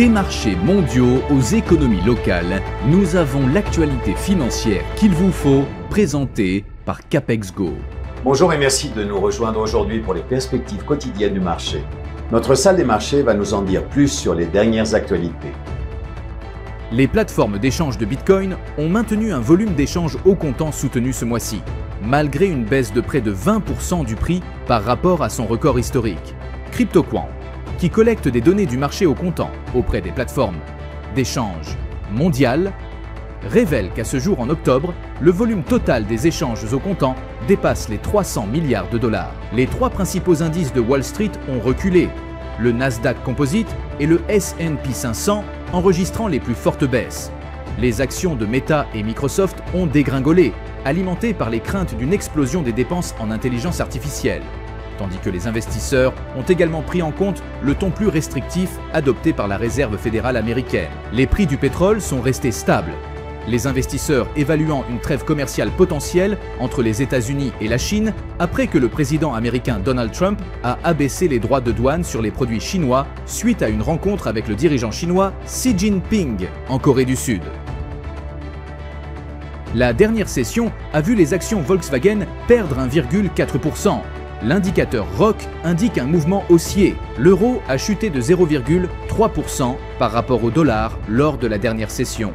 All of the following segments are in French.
Des marchés mondiaux aux économies locales, nous avons l'actualité financière qu'il vous faut, présentée par Capex Go. Bonjour et merci de nous rejoindre aujourd'hui pour les perspectives quotidiennes du marché. Notre salle des marchés va nous en dire plus sur les dernières actualités. Les plateformes d'échange de Bitcoin ont maintenu un volume d'échange au comptant soutenu ce mois-ci, malgré une baisse de près de 20% du prix par rapport à son record historique. CryptoQuant, qui collecte des données du marché au comptant auprès des plateformes d'échange mondiales, révèle qu'à ce jour en octobre, le volume total des échanges au comptant dépasse les 300 milliards de dollars. Les trois principaux indices de Wall Street ont reculé, le Nasdaq Composite et le S&P 500 enregistrant les plus fortes baisses. Les actions de Meta et Microsoft ont dégringolé, alimentées par les craintes d'une explosion des dépenses en intelligence artificielle, tandis que les investisseurs ont également pris en compte le ton plus restrictif adopté par la Réserve fédérale américaine. Les prix du pétrole sont restés stables, les investisseurs évaluant une trêve commerciale potentielle entre les États-Unis et la Chine après que le président américain Donald Trump a abaissé les droits de douane sur les produits chinois suite à une rencontre avec le dirigeant chinois Xi Jinping en Corée du Sud. La dernière session a vu les actions Volkswagen perdre 1,4%. L'indicateur ROC indique un mouvement haussier. L'euro a chuté de 0,3% par rapport au dollar lors de la dernière session.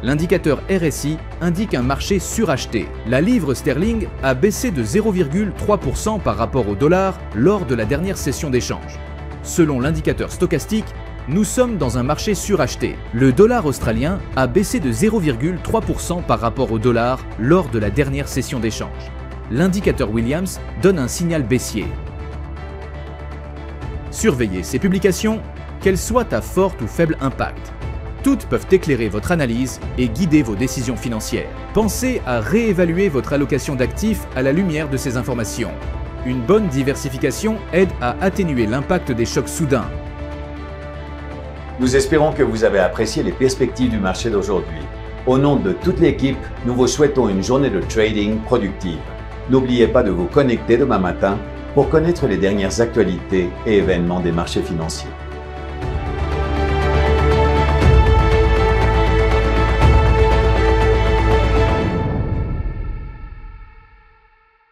L'indicateur RSI indique un marché suracheté. La livre sterling a baissé de 0,3% par rapport au dollar lors de la dernière session d'échange. Selon l'indicateur stochastique, nous sommes dans un marché suracheté. Le dollar australien a baissé de 0,3% par rapport au dollar lors de la dernière session d'échange. L'indicateur Williams donne un signal baissier. Surveillez ces publications, qu'elles soient à fort ou faible impact. Toutes peuvent éclairer votre analyse et guider vos décisions financières. Pensez à réévaluer votre allocation d'actifs à la lumière de ces informations. Une bonne diversification aide à atténuer l'impact des chocs soudains. Nous espérons que vous avez apprécié les perspectives du marché d'aujourd'hui. Au nom de toute l'équipe, nous vous souhaitons une journée de trading productive. N'oubliez pas de vous connecter demain matin pour connaître les dernières actualités et événements des marchés financiers.